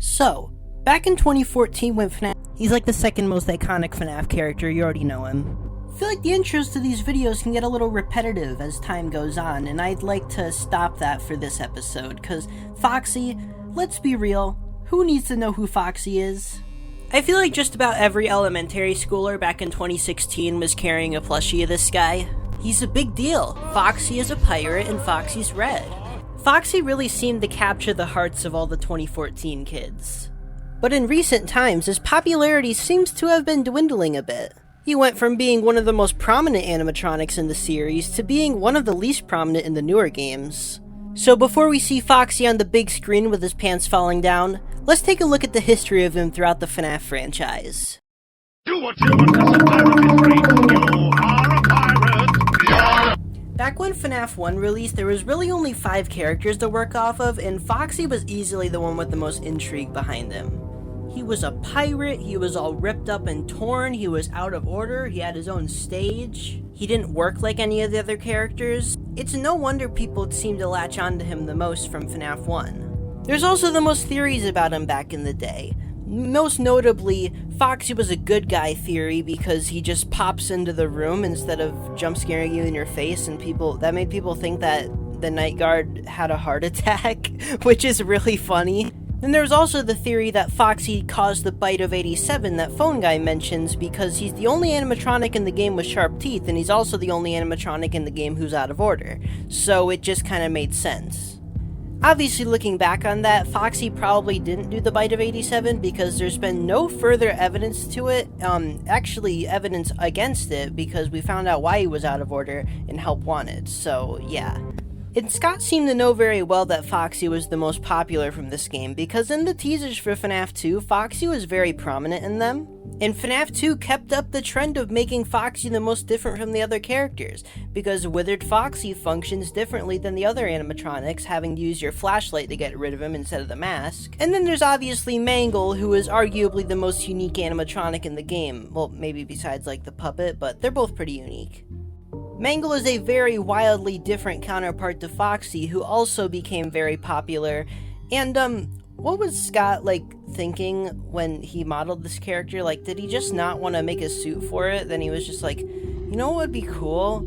So, back in 2014 when FNAF... He's like the second most iconic FNAF character, you already know him. I feel like the intros to these videos can get a little repetitive as time goes on, and I'd like to stop that for this episode, cause Foxy, let's be real, who needs to know who Foxy is? I feel like just about every elementary schooler back in 2016 was carrying a plushie of this guy. He's a big deal. Foxy is a pirate and Foxy's red. Foxy really seemed to capture the hearts of all the 2014 kids. But in recent times, his popularity seems to have been dwindling a bit. He went from being one of the most prominent animatronics in the series to being one of the least prominent in the newer games. So before we see Foxy on the big screen with his pants falling down, let's take a look at the history of him throughout the FNAF franchise. Do what you want as a pirate is free. You are a pirate. Yeah. Back when FNAF 1 released, there was really only 5 characters to work off of, and Foxy was easily the one with the most intrigue behind him. He was a pirate, he was all ripped up and torn, he was out of order, he had his own stage. He didn't work like any of the other characters. It's no wonder people seemed to latch onto him the most from FNAF 1. There's also the most theories about him back in the day. Most notably, Foxy was a good guy theory because he just pops into the room instead of jump scaring you in your face, and that made people think that the night guard had a heart attack, which is really funny. Then there's also the theory that Foxy caused the bite of 87 that Phone Guy mentions because he's the only animatronic in the game with sharp teeth, and he's also the only animatronic in the game who's out of order. So it just kind of made sense. Obviously, looking back on that, Foxy probably didn't do the bite of 87 because there's been no further evidence to it, actually evidence against it, because we found out why he was out of order and help wanted, so yeah. And Scott seemed to know very well that Foxy was the most popular from this game, because in the teasers for FNAF 2, Foxy was very prominent in them. And FNAF 2 kept up the trend of making Foxy the most different from the other characters, because Withered Foxy functions differently than the other animatronics, having to use your flashlight to get rid of him instead of the mask. And then there's obviously Mangle, who is arguably the most unique animatronic in the game. Well, maybe besides like the puppet, but they're both pretty unique. Mangle is a very wildly different counterpart to Foxy, who also became very popular. And, what was Scott, thinking when he modeled this character? Did he just not want to make a suit for it? Then he was just like, you know what would be cool?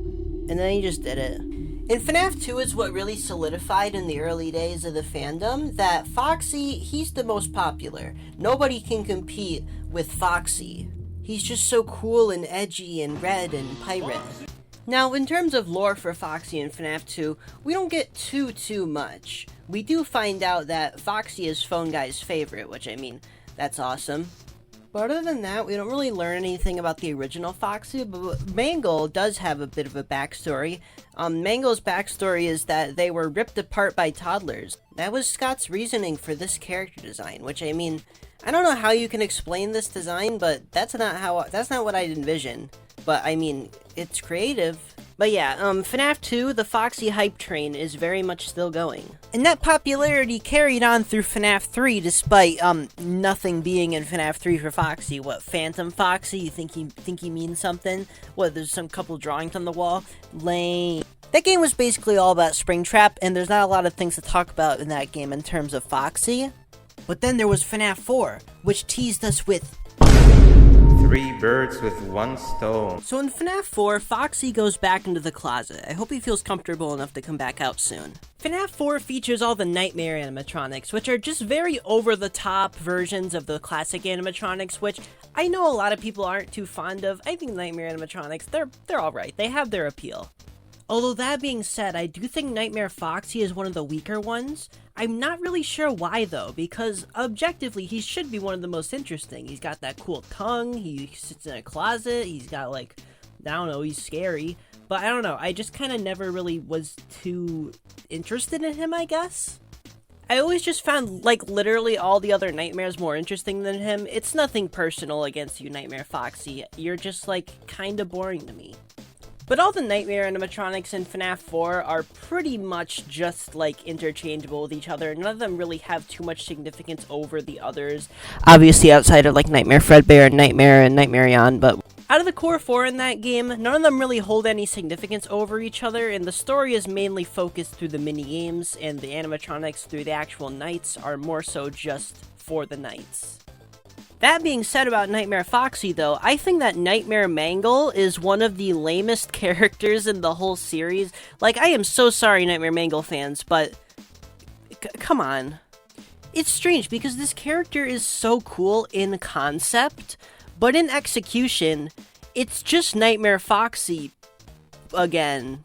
And then he just did it. And FNAF 2 is what really solidified in the early days of the fandom that Foxy, he's the most popular. Nobody can compete with Foxy. He's just so cool and edgy and red and pirate. Now, in terms of lore for Foxy in FNAF 2, we don't get too much. We do find out that Foxy is Phone Guy's favorite, which, I mean, that's awesome. But other than that, we don't really learn anything about the original Foxy, but Mangle does have a bit of a backstory. Mangle's backstory is that they were ripped apart by toddlers. That was Scott's reasoning for this character design, which, I mean, I don't know how you can explain this design, but that's not what I'd envision. But, I mean, it's creative. But yeah, FNAF 2, the Foxy hype train is very much still going. And that popularity carried on through FNAF 3 despite, nothing being in FNAF 3 for Foxy. What, Phantom Foxy? You think he means something? What, there's some couple drawings on the wall? Lame. That game was basically all about Springtrap, and there's not a lot of things to talk about in that game in terms of Foxy. But then there was FNAF 4, which teased us with 3 birds with 1 stone. So in FNAF 4, Foxy goes back into the closet. I hope he feels comfortable enough to come back out soon. FNAF 4 features all the Nightmare animatronics, which are just very over-the-top versions of the classic animatronics, which I know a lot of people aren't too fond of. I think Nightmare animatronics, they're alright. They have their appeal. Although that being said, I do think Nightmare Foxy is one of the weaker ones. I'm not really sure why though, because objectively he should be one of the most interesting. He's got that cool tongue, he sits in a closet, he's got I don't know, he's scary. But I don't know, I just kind of never really was too interested in him, I guess. I always just found, literally all the other Nightmares more interesting than him. It's nothing personal against you, Nightmare Foxy. You're just, kinda boring to me. But all the Nightmare animatronics in FNAF 4 are pretty much just, interchangeable with each other. None of them really have too much significance over the others. Obviously outside of, Nightmare Fredbear and Nightmare Yon, but out of the core 4 in that game, none of them really hold any significance over each other, and the story is mainly focused through the mini-games, and the animatronics through the actual nights are more so just for the Knights. That being said about Nightmare Foxy, though, I think that Nightmare Mangle is one of the lamest characters in the whole series. Like, I am so sorry, Nightmare Mangle fans, but come on. It's strange because this character is so cool in concept, but in execution, it's just Nightmare Foxy again.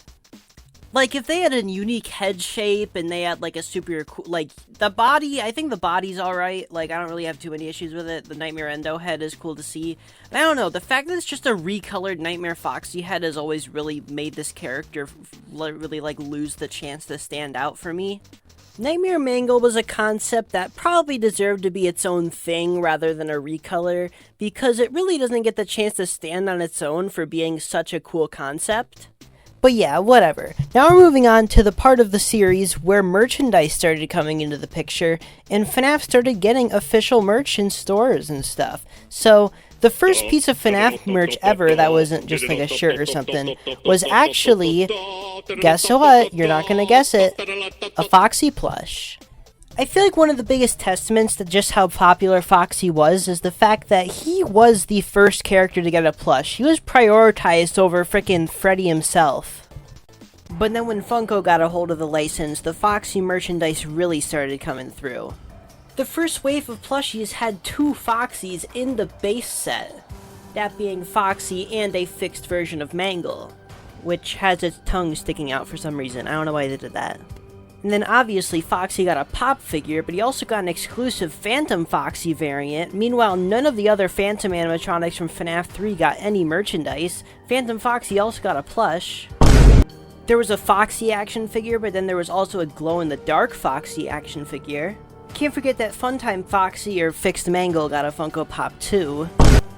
Like, if they had a unique head shape and they had, like, a super cool, like, the body, I think the body's alright. Like, I don't really have too many issues with it. The Nightmare Endo head is cool to see. But I don't know, the fact that it's just a recolored Nightmare Foxy head has always really made this character really, like, lose the chance to stand out for me. Nightmare Mangle was a concept that probably deserved to be its own thing rather than a recolor, because it really doesn't get the chance to stand on its own for being such a cool concept. But yeah, whatever. Now we're moving on to the part of the series where merchandise started coming into the picture, and FNAF started getting official merch in stores and stuff. So, the first piece of FNAF merch ever that wasn't just like a shirt or something was actually, guess what? You're not gonna guess it, a Foxy plush. I feel like one of the biggest testaments to just how popular Foxy was is the fact that he was the first character to get a plush. He was prioritized over frickin' Freddy himself. But then when Funko got a hold of the license, the Foxy merchandise really started coming through. The first wave of plushies had 2 Foxies in the base set, that being Foxy and a fixed version of Mangle, which has its tongue sticking out for some reason. I don't know why they did that. And then obviously Foxy got a pop figure, but he also got an exclusive Phantom Foxy variant. Meanwhile, none of the other Phantom animatronics from FNAF 3 got any merchandise. Phantom Foxy also got a plush. There was a Foxy action figure, but then there was also a glow-in-the-dark Foxy action figure. Can't forget that Funtime Foxy or Fixed Mangle got a Funko Pop too.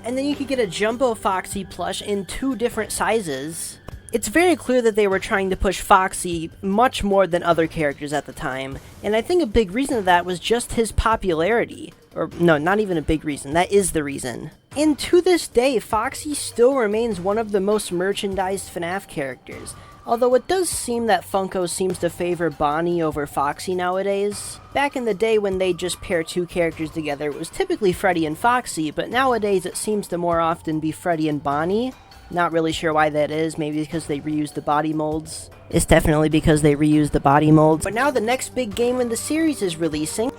And then you could get a Jumbo Foxy plush in 2 different sizes. It's very clear that they were trying to push Foxy much more than other characters at the time, and I think a big reason of that was just his popularity. Or, no, not even a big reason, that is the reason. And to this day, Foxy still remains one of the most merchandised FNAF characters, although it does seem that Funko seems to favor Bonnie over Foxy nowadays. Back in the day when they just pair 2 characters together, it was typically Freddy and Foxy, but nowadays it seems to more often be Freddy and Bonnie. Not really sure why that is, maybe because they reused the body molds. It's definitely because they reused the body molds. But now the next big game in the series is releasing.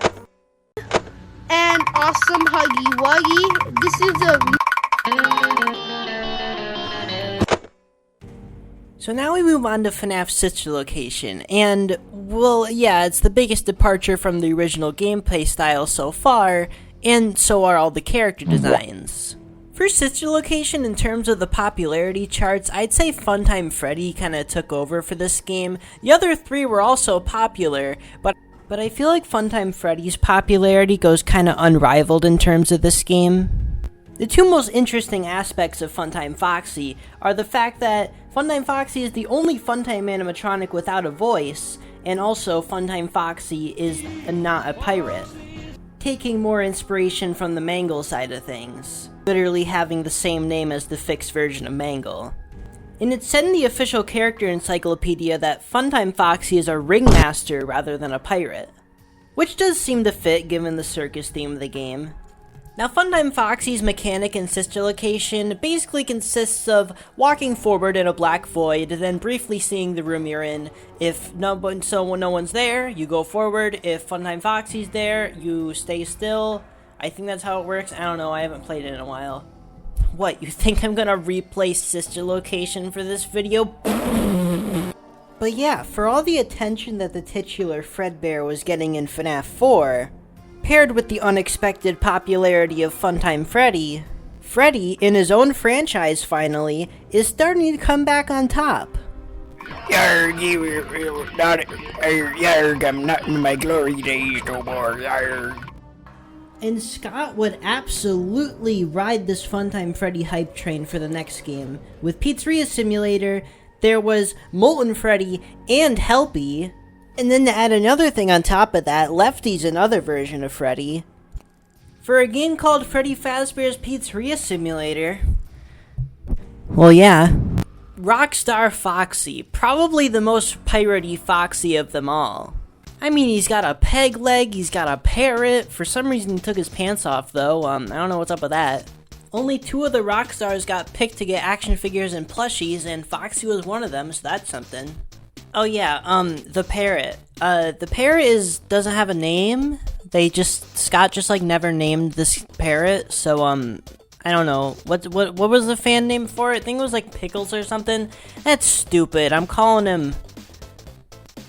And awesome Huggy Wuggy. This is a... So now we move on to FNAF's sister location, and, well, yeah, it's the biggest departure from the original gameplay style so far, and so are all the character designs. For sister location, in terms of the popularity charts, I'd say Funtime Freddy kinda took over for this game. The other 3 were also popular, but I feel like Funtime Freddy's popularity goes kinda unrivaled in terms of this game. The 2 most interesting aspects of Funtime Foxy are the fact that Funtime Foxy is the only Funtime animatronic without a voice, and also Funtime Foxy is not a pirate, taking more inspiration from the Mangle side of things, literally having the same name as the fixed version of Mangle. And it said in the official character encyclopedia that Funtime Foxy is a ringmaster rather than a pirate, which does seem to fit given the circus theme of the game. Now, Funtime Foxy's mechanic and sister location basically consists of walking forward in a black void, then briefly seeing the room you're in. If no one's there, you go forward. If Funtime Foxy's there, you stay still. I think that's how it works. I don't know, I haven't played it in a while. What, you think I'm gonna replay sister location for this video? But yeah, for all the attention that the titular Fredbear was getting in FNAF 4, paired with the unexpected popularity of Funtime Freddy, Freddy, in his own franchise finally, is starting to come back on top. Yarg, I'm not in my glory days no more, yarg. And Scott would absolutely ride this Funtime Freddy hype train for the next game. With Pizzeria Simulator, there was Molten Freddy and Helpy, and then to add another thing on top of that, Lefty's another version of Freddy. For a game called Freddy Fazbear's Pizzeria Simulator, well yeah, Rockstar Foxy, probably the most piratey Foxy of them all. I mean, he's got a peg leg, he's got a parrot. For some reason, he took his pants off, though. I don't know what's up with that. Only 2 of the rock stars got picked to get action figures and plushies, and Foxy was one of them, so that's something. Oh yeah, the parrot. The parrot doesn't have a name. Scott just like never named this parrot, so I don't know. What was the fan name for it? I think it was like Pickles or something. That's stupid. I'm calling him.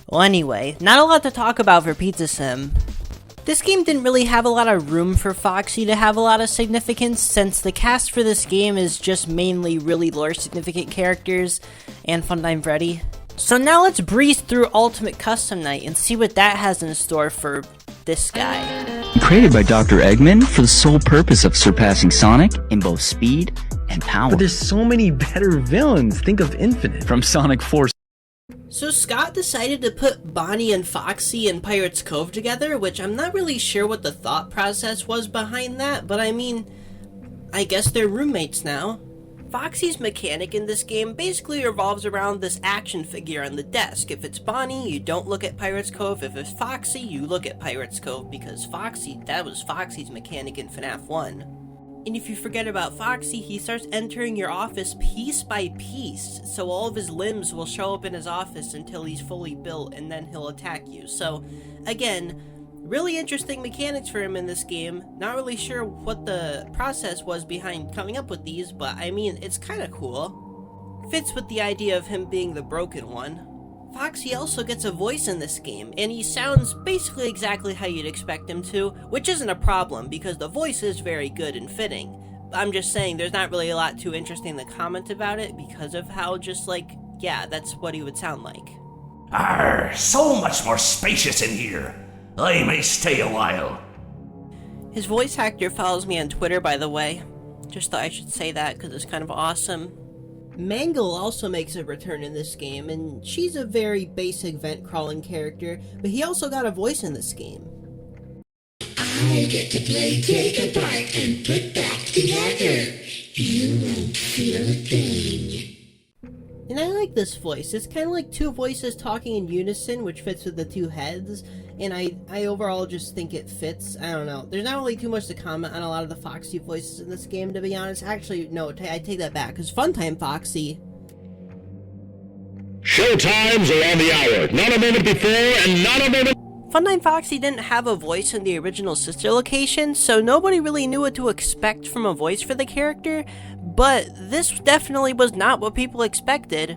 Well, anyway, not a lot to talk about for Pizza Sim. This game didn't really have a lot of room for Foxy to have a lot of significance, since the cast for this game is just mainly really lore significant characters and Funtime Freddy. So now let's breeze through Ultimate Custom Night and see what that has in store for this guy. Created by Dr. Eggman for the sole purpose of surpassing Sonic in both speed and power. But there's so many better villains. Think of Infinite. From Sonic 4. So Scott decided to put Bonnie and Foxy in Pirate's Cove together, which I'm not really sure what the thought process was behind that, but I mean, I guess they're roommates now. Foxy's mechanic in this game basically revolves around this action figure on the desk. If it's Bonnie, you don't look at Pirate's Cove. If it's Foxy, you look at Pirate's Cove, because that was Foxy's mechanic in FNAF 1. And if you forget about Foxy, he starts entering your office piece by piece, so all of his limbs will show up in his office until he's fully built, and then he'll attack you. So, again, really interesting mechanics for him in this game. Not really sure what the process was behind coming up with these, but I mean, it's kinda cool. Fits with the idea of him being the broken one. Foxy also gets a voice in this game, and he sounds basically exactly how you'd expect him to, which isn't a problem, because the voice is very good and fitting. I'm just saying, there's not really a lot too interesting to comment about it, because of how just like, yeah, that's what he would sound like. Arr, so much more spacious in here. I may stay a while. His voice actor follows me on Twitter, by the way. Just thought I should say that, because it's kind of awesome. Mangle also makes a return in this game, and she's a very basic vent-crawling character, but he also got a voice in this game. I get to play take apart and put back together. You won't feel a thing. And I like this voice. It's kind of like 2 voices talking in unison, which fits with the 2 heads, and I overall just think it fits. I don't know. There's not really too much to comment on a lot of the Foxy voices in this game, to be honest. Actually, no, I take that back, because Funtime Foxy... Showtimes are on the hour. Not a moment before and not a moment... Funtime Foxy didn't have a voice in the original sister location, so nobody really knew what to expect from a voice for the character, but this definitely was not what people expected.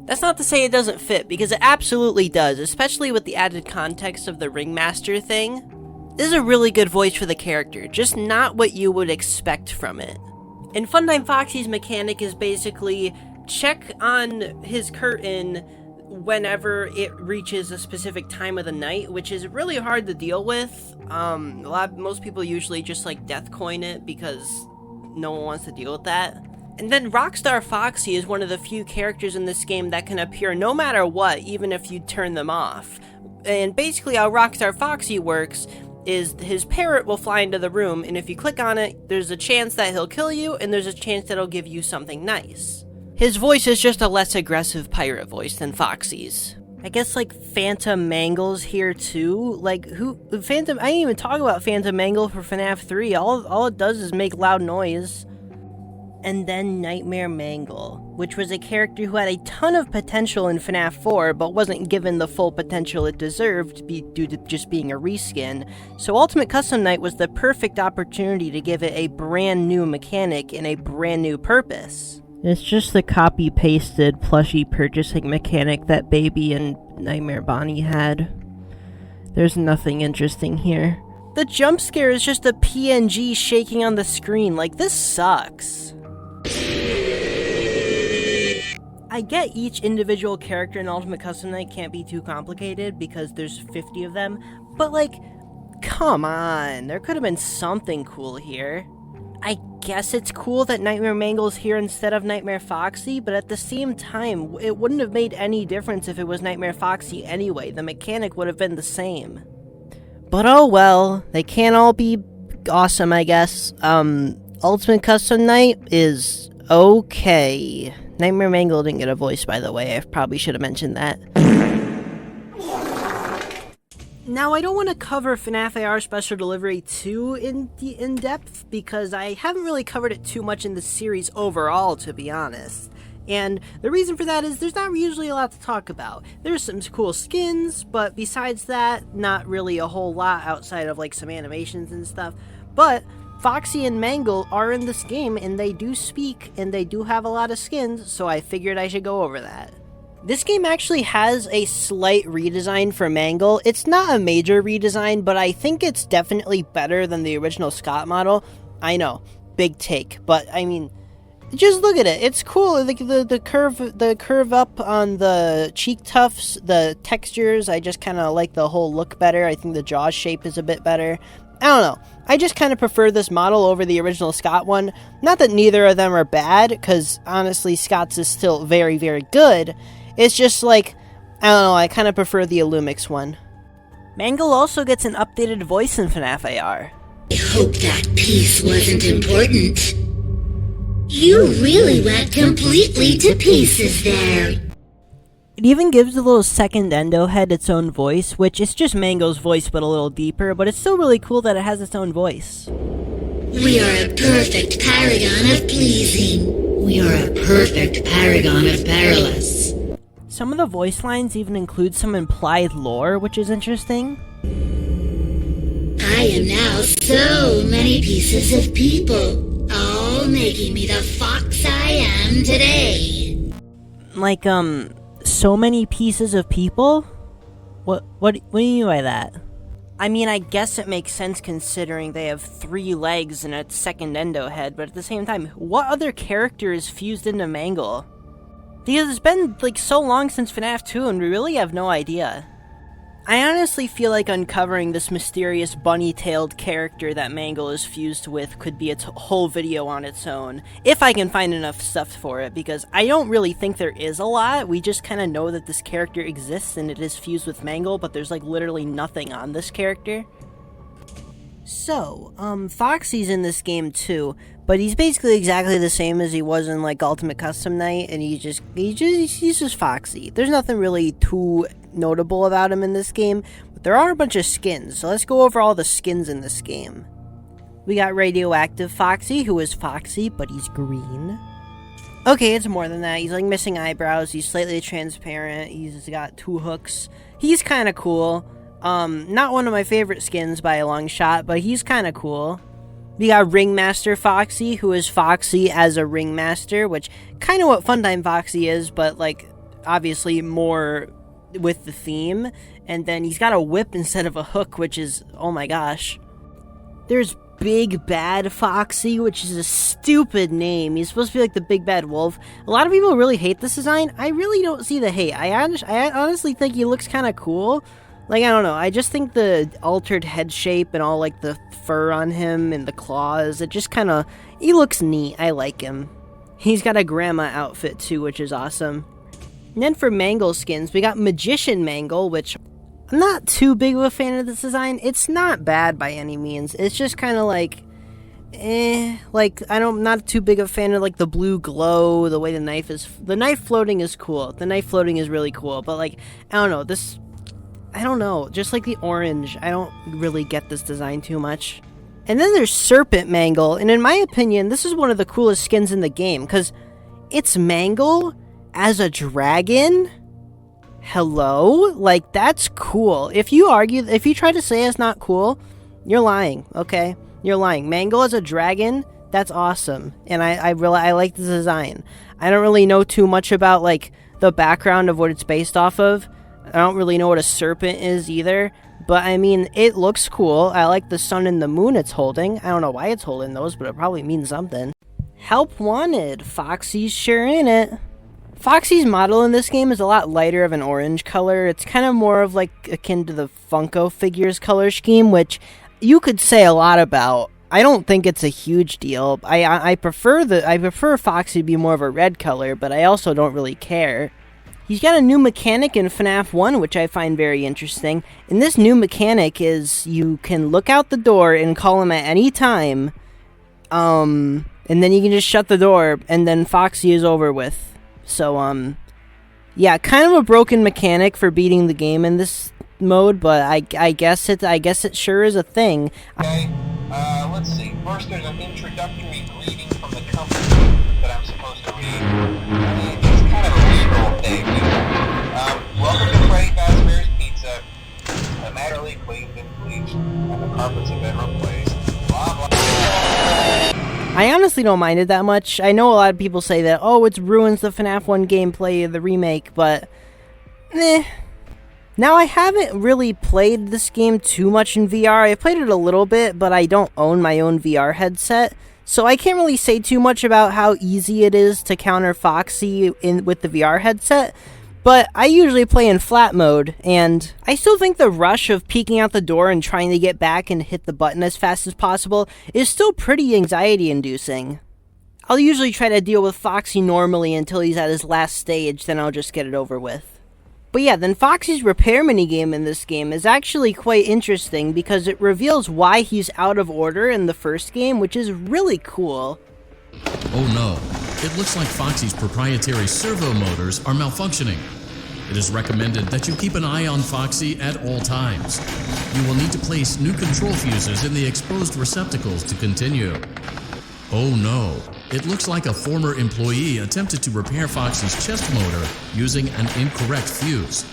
That's not to say it doesn't fit, because it absolutely does, especially with the added context of the Ringmaster thing. This is a really good voice for the character, just not what you would expect from it. And Funtime Foxy's mechanic is basically check on his curtain whenever it reaches a specific time of the night, which is really hard to deal with. Most people usually just like death coin it because no one wants to deal with that. And then Rockstar Foxy is one of the few characters in this game that can appear no matter what, even if you turn them off. And basically how Rockstar Foxy works is his parrot will fly into the room, and if you click on it, there's a chance that he'll kill you, and there's a chance that he'll give you something nice. His voice is just a less aggressive pirate voice than Foxy's. I guess, like, Phantom Mangle's here, too. Like, I didn't even talk about Phantom Mangle for FNAF 3. All it does is make loud noise. And then Nightmare Mangle, which was a character who had a ton of potential in FNAF 4, but wasn't given the full potential it deserved due to just being a reskin. So Ultimate Custom Night was the perfect opportunity to give it a brand new mechanic and a brand new purpose. It's just the copy-pasted plushie purchasing mechanic that Baby and Nightmare Bonnie had. There's nothing interesting here. The jump scare is just a PNG shaking on the screen, like, this sucks. I get each individual character in Ultimate Custom Night can't be too complicated because there's 50 of them, but like, come on, there could have been something cool here. I guess it's cool that Nightmare Mangle's here instead of Nightmare Foxy, but at the same time, it wouldn't have made any difference if it was Nightmare Foxy anyway. The mechanic would have been the same. But oh well, they can't all be awesome, I guess. Ultimate Custom Night is okay. Nightmare Mangle didn't get a voice, by the way. I probably should have mentioned that. Now, I don't want to cover FNAF AR Special Delivery too in depth, because I haven't really covered it too much in the series overall, to be honest. And the reason for that is there's not usually a lot to talk about. There's some cool skins, but besides that, not really a whole lot outside of like some animations and stuff. But Foxy and Mangle are in this game, and they do speak, and they do have a lot of skins, so I figured I should go over that. This game actually has a slight redesign for Mangle. It's not a major redesign, but I think it's definitely better than the original Scott model. I know, big take, but I mean, just look at it. It's cool. The curve up on the cheek tufts, the textures. I just kind of like the whole look better. I think the jaw shape is a bit better. I don't know. I just kind of prefer this model over the original Scott one. Not that neither of them are bad, because honestly, Scott's is still very, very good. It's just like, I don't know, I kind of prefer the Illumix one. Mangle also gets an updated voice in FNAF AR. I hope that piece wasn't important. You really went completely to pieces there. It even gives the little second endo head its own voice, which is just Mangle's voice but a little deeper, but it's still really cool that it has its own voice. We are a perfect paragon of pleasing. We are a perfect paragon of perilous. Some of the voice lines even include some implied lore, which is interesting. I am now so many pieces of people, all making me the fox I am today. Like, so many pieces of people? What do you mean by that? I mean, I guess it makes sense considering they have 3 legs and a second endo head, but at the same time, what other character is fused into Mangle? Because it's been, like, so long since FNAF 2, and we really have no idea. I honestly feel like uncovering this mysterious bunny-tailed character that Mangle is fused with could be its whole video on its own, if I can find enough stuff for it, because I don't really think there is a lot. We just kind of know that this character exists and it is fused with Mangle, but there's, like, literally nothing on this character. So, Foxy's in this game too, but he's basically exactly the same as he was in, like, Ultimate Custom Night, and he's just Foxy. There's nothing really too notable about him in this game, but there are a bunch of skins, so let's go over all the skins in this game. We got Radioactive Foxy, who is Foxy, but he's green. Okay, it's more than that. He's, like, missing eyebrows, he's slightly transparent, he's got 2 hooks. He's kind of cool. Not one of my favorite skins by a long shot, but he's kind of cool. We got Ringmaster Foxy, who is Foxy as a Ringmaster, which kind of what Funtime Foxy is, but, like, obviously more with the theme. And then he's got a whip instead of a hook, which is, oh my gosh. There's Big Bad Foxy, which is a stupid name. He's supposed to be like the Big Bad Wolf. A lot of people really hate this design. I really don't see the hate. I honestly think he looks kind of cool. Like, I don't know, I just think the altered head shape and all, like, the fur on him and the claws, it just kind of, he looks neat. I like him. He's got a grandma outfit, too, which is awesome. And then for Mangle skins, we got Magician Mangle, which I'm not too big of a fan of this design. It's not bad by any means. It's just kind of like, like, I'm not too big of a fan of, like, the blue glow, the way the knife floating is cool. The knife floating is really cool, but, like, I don't know, just like the orange, I don't really get this design too much. And then there's Serpent Mangle, and in my opinion, this is one of the coolest skins in the game, because it's Mangle as a dragon? Hello? Like, that's cool. If you try to say it's not cool, you're lying, okay? You're lying. Mangle as a dragon, that's awesome, and I like the design. I don't really know too much about, like, the background of what it's based off of. I don't really know what a serpent is either, but I mean, it looks cool. I like the sun and the moon it's holding. I don't know why it's holding those, but it probably means something. Help wanted. Foxy's sure in it. Foxy's model in this game is a lot lighter of an orange color. It's kind of more of, like, akin to the Funko figures color scheme, which you could say a lot about. I don't think it's a huge deal. I prefer Foxy to be more of a red color, but I also don't really care. He's got a new mechanic in FNAF 1, which I find very interesting. And this new mechanic is you can look out the door and call him at any time. And then you can just shut the door, and then Foxy is over with. So, yeah, kind of a broken mechanic for beating the game in this mode, but I guess it sure is a thing. Okay, let's see. First, there's an introductory greeting from the company that I'm supposed to read. It's kind of a legal thing. Welcome to Freddy Fazbear's Pizza. The matterly cleaned and bleached, and the carpets have been replaced. Blah, blah. I honestly don't mind it that much. I know a lot of people say that, oh, it ruins the FNAF 1 gameplay of the remake, but Now, I haven't really played this game too much in VR. I played it a little bit, but I don't own my own VR headset, so I can't really say too much about how easy it is to counter Foxy with the VR headset, but I usually play in flat mode, and I still think the rush of peeking out the door and trying to get back and hit the button as fast as possible is still pretty anxiety-inducing. I'll usually try to deal with Foxy normally until he's at his last stage, then I'll just get it over with. But yeah, then Foxy's repair minigame in this game is actually quite interesting because it reveals why he's out of order in the first game, which is really cool. Oh no, it looks like Foxy's proprietary servo motors are malfunctioning. It is recommended that you keep an eye on Foxy at all times. You will need to place new control fuses in the exposed receptacles to continue. Oh no, it looks like a former employee attempted to repair Foxy's chest motor using an incorrect fuse.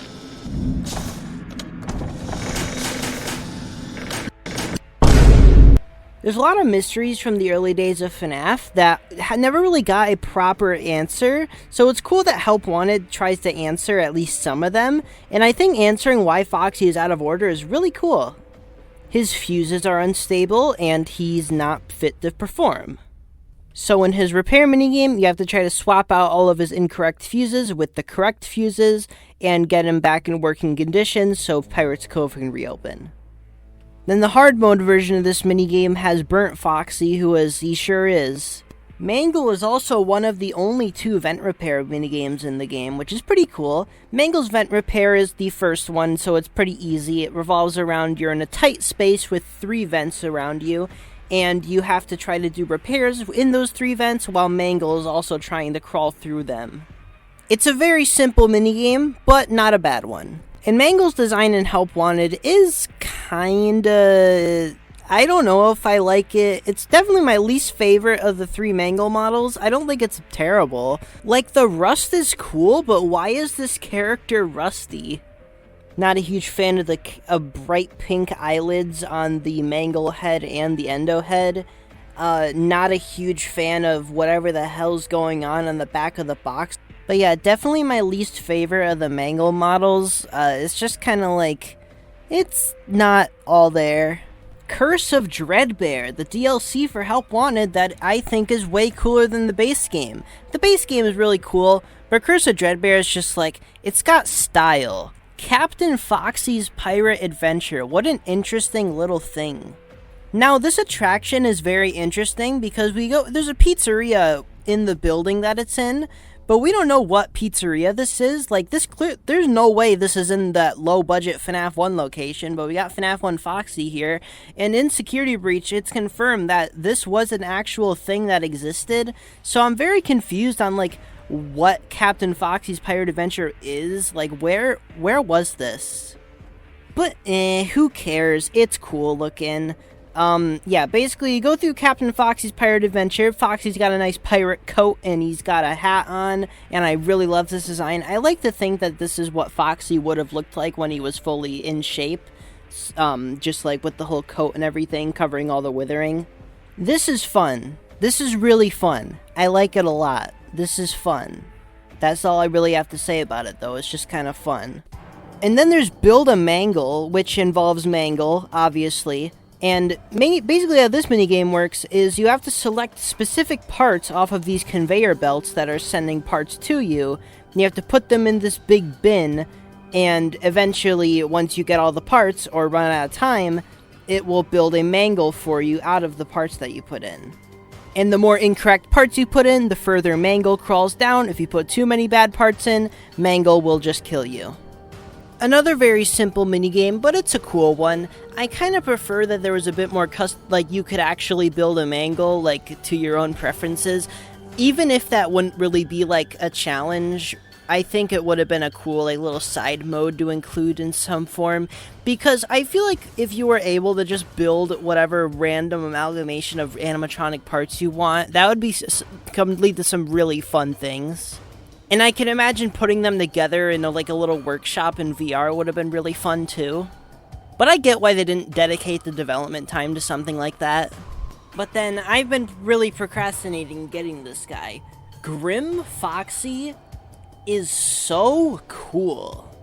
There's a lot of mysteries from the early days of FNAF that never really got a proper answer, so it's cool that Help Wanted tries to answer at least some of them, and I think answering why Foxy is out of order is really cool. His fuses are unstable, and he's not fit to perform. So in his repair minigame, you have to try to swap out all of his incorrect fuses with the correct fuses, and get him back in working condition so Pirate's Cove can reopen. Then the hard mode version of this minigame has Burnt Foxy, who he sure is. Mangle is also one of the only 2 vent repair minigames in the game, which is pretty cool. Mangle's vent repair is the first one, so it's pretty easy. It revolves around you're in a tight space with 3 vents around you, and you have to try to do repairs in those 3 vents while Mangle is also trying to crawl through them. It's a very simple minigame, but not a bad one. And Mangle's design in Help Wanted is kinda... I don't know if I like it. It's definitely my least favorite of the 3 Mangle models. I don't think it's terrible. Like, the rust is cool, but why is this character rusty? Not a huge fan of the bright pink eyelids on the Mangle head and the Endo head. Not a huge fan of whatever the hell's going on the back of the box. But yeah, definitely my least favorite of the Mangle models. It's just kind of like, it's not all there. Curse of Dreadbear, the DLC for Help Wanted that I think is way cooler than the base game. The base game is really cool, but Curse of Dreadbear is just like, it's got style. Captain Foxy's Pirate Adventure, what an interesting little thing. Now, this attraction is very interesting because there's a pizzeria in the building that it's in, but we don't know what pizzeria this is. Like, there's no way this is in that low-budget FNAF 1 location, but we got FNAF 1 Foxy here, and in Security Breach, it's confirmed that this was an actual thing that existed, so I'm very confused on, like, what Captain Foxy's Pirate Adventure is. Like, where was this? But, who cares? It's cool looking. Yeah, basically, you go through Captain Foxy's Pirate Adventure. Foxy's got a nice pirate coat, and he's got a hat on, and I really love this design. I like to think that this is what Foxy would have looked like when he was fully in shape, just like with the whole coat and everything, covering all the withering. This is fun. This is really fun. I like it a lot. This is fun. That's all I really have to say about it, though. It's just kind of fun. And then there's Build a Mangle, which involves Mangle, obviously. And basically how this minigame works is you have to select specific parts off of these conveyor belts that are sending parts to you, and you have to put them in this big bin, and eventually, once you get all the parts, or run out of time, it will build a mangle for you out of the parts that you put in. And the more incorrect parts you put in, the further Mangle crawls down. If you put too many bad parts in, Mangle will just kill you. Another very simple minigame, but it's a cool one. I kind of prefer that there was a bit more like you could actually build a Mangle, like, to your own preferences. Even if that wouldn't really be, like, a challenge I think it would have been a cool little side mode to include in some form, because I feel like if you were able to just build whatever random amalgamation of animatronic parts you want, that would be lead to some really fun things. And I can imagine putting them together in a little workshop in VR would have been really fun too. But I get why they didn't dedicate the development time to something like that. But then I've been really procrastinating getting this guy. Grim Foxy is so cool.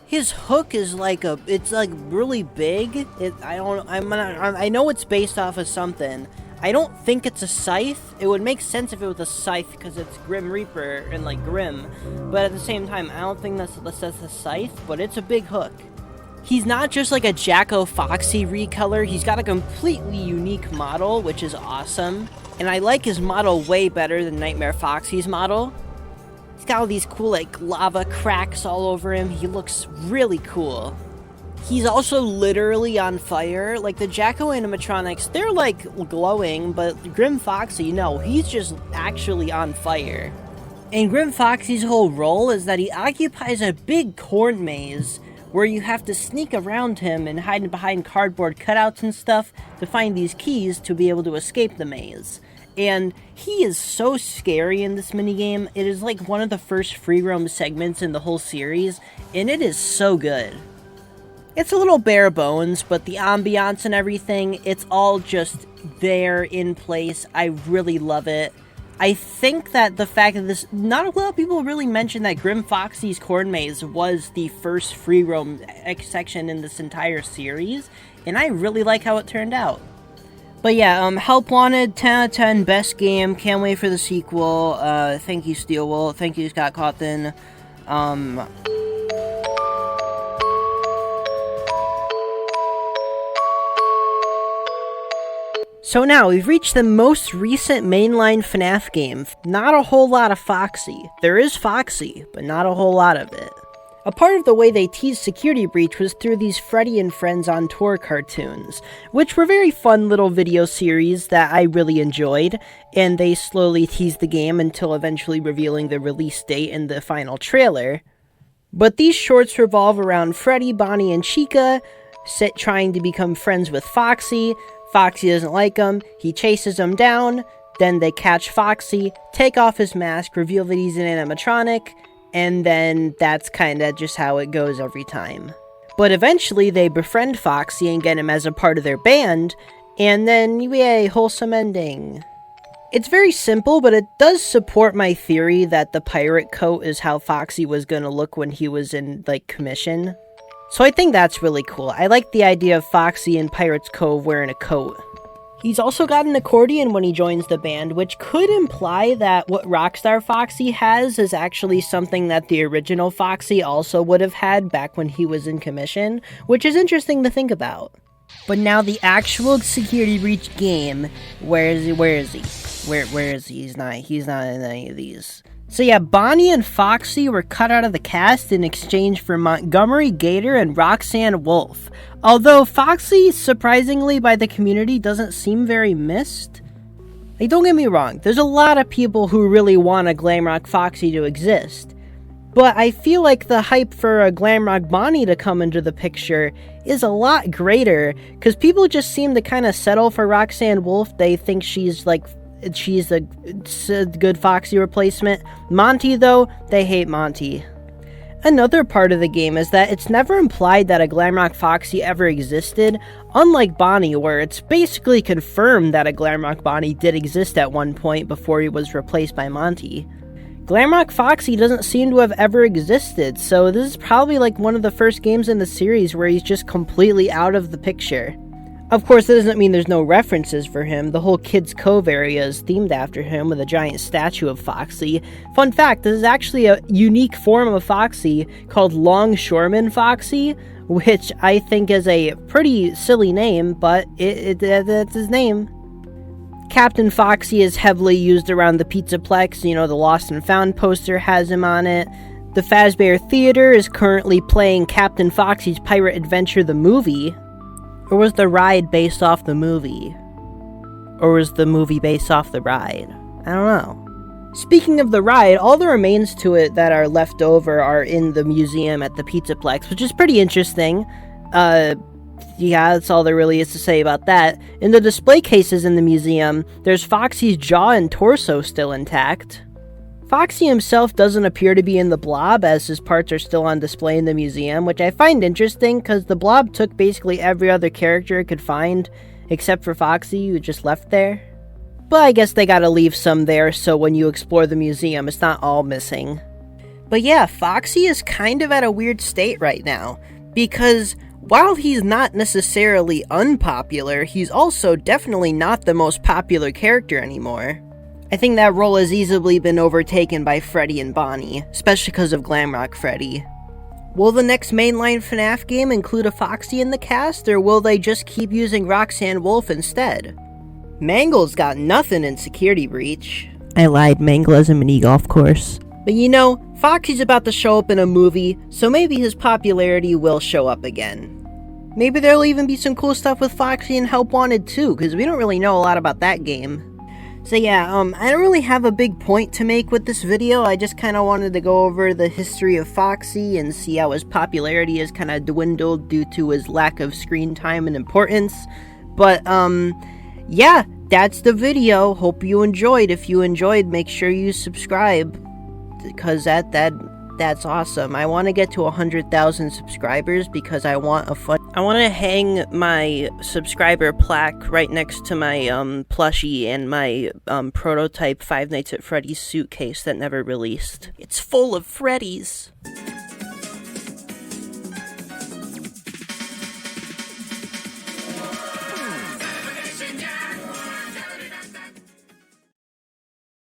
His hook is it's really big. I know it's based off of something. I don't think it's a scythe. It would make sense if it was a scythe because it's Grim Reaper and Grim. But at the same time, I don't think that's a scythe, but it's a big hook. He's not just a Jacko Foxy recolor, he's got a completely unique model, which is awesome. And I like his model way better than Nightmare Foxy's model. He's got all these cool lava cracks all over him, he looks really cool. He's also literally on fire. The Jacko animatronics, they're glowing, but Grim Foxy, no, he's just actually on fire. And Grim Foxy's whole role is that he occupies a big corn maze where you have to sneak around him and hide behind cardboard cutouts and stuff to find these keys to be able to escape the maze. And he is so scary in this minigame. It is one of the first free roam segments in the whole series, and it is so good. It's a little bare bones, but the ambiance and everything, it's all just there in place. I really love it. I think that the fact that not a lot of people really mention that Grim Foxy's Corn Maze was the first free roam section in this entire series, and I really like how it turned out. But yeah, Help Wanted, 10 out of 10, best game, can't wait for the sequel. Thank you, Steelwool, thank you, Scott Cawthon. So now, we've reached the most recent mainline FNAF game. Not a whole lot of Foxy. There is Foxy, but not a whole lot of it. A part of the way they teased Security Breach was through these Freddy and Friends on Tour cartoons, which were very fun little video series that I really enjoyed, and they slowly teased the game until eventually revealing the release date in the final trailer. But these shorts revolve around Freddy, Bonnie, and Chica trying to become friends with Foxy. Foxy doesn't like him, he chases him down, then they catch Foxy, take off his mask, reveal that he's an animatronic, and then that's kinda just how it goes every time. But eventually they befriend Foxy and get him as a part of their band, and then yay, wholesome ending. It's very simple, but it does support my theory that the pirate coat is how Foxy was gonna look when he was in, commission. So I think that's really cool. I like the idea of Foxy in Pirate's Cove wearing a coat. He's also got an accordion when he joins the band, which could imply that what Rockstar Foxy has is actually something that the original Foxy also would have had back when he was in commission, which is interesting to think about. But now the actual Security Breach game, where is he? Where is he? He's not in any of these. So yeah, Bonnie and Foxy were cut out of the cast in exchange for Montgomery Gator and Roxanne Wolf. Although Foxy, surprisingly by the community, doesn't seem very missed. Don't get me wrong, there's a lot of people who really want a Glamrock Foxy to exist. But I feel like the hype for a Glamrock Bonnie to come into the picture is a lot greater, because people just seem to kind of settle for Roxanne Wolf. They think she's a good Foxy replacement. Monty, though, they hate Monty. Another part of the game is that it's never implied that a Glamrock Foxy ever existed, unlike Bonnie, where it's basically confirmed that a Glamrock Bonnie did exist at one point before he was replaced by Monty. Glamrock Foxy doesn't seem to have ever existed, so this is probably one of the first games in the series where he's just completely out of the picture. Of course, that doesn't mean there's no references for him. The whole Kids Cove area is themed after him with a giant statue of Foxy. Fun fact, this is actually a unique form of Foxy called Longshoreman Foxy, which I think is a pretty silly name, but that's his name. Captain Foxy is heavily used around the Pizzaplex. The Lost and Found poster has him on it. The Fazbear Theater is currently playing Captain Foxy's Pirate Adventure the movie. Or was the ride based off the movie? Or was the movie based off the ride? I don't know. Speaking of the ride, all the remains to it that are left over are in the museum at the Pizzaplex, which is pretty interesting. Yeah, that's all there really is to say about that. In the display cases in the museum, there's Foxy's jaw and torso still intact. Foxy himself doesn't appear to be in the blob, as his parts are still on display in the museum, which I find interesting because the blob took basically every other character it could find, except for Foxy, who just left there. But I guess they gotta leave some there so when you explore the museum, it's not all missing. But yeah, Foxy is kind of at a weird state right now, because while he's not necessarily unpopular, he's also definitely not the most popular character anymore. I think that role has easily been overtaken by Freddy and Bonnie, especially because of Glamrock Freddy. Will the next mainline FNAF game include a Foxy in the cast, or will they just keep using Roxanne Wolf instead? Mangle's got nothing in Security Breach. I lied, Mangle has a mini golf course. But you know, Foxy's about to show up in a movie, so maybe his popularity will show up again. Maybe there'll even be some cool stuff with Foxy and Help Wanted too, because we don't really know a lot about that game. So yeah, I don't really have a big point to make with this video. I just kind of wanted to go over the history of Foxy and see how his popularity has kind of dwindled due to his lack of screen time and importance. But, yeah, that's the video. Hope you enjoyed. If you enjoyed, make sure you subscribe, because that's awesome. I want to get to 100,000 subscribers because I want to hang my subscriber plaque right next to my plushie and my prototype Five Nights at Freddy's suitcase that never released. It's full of Freddy's.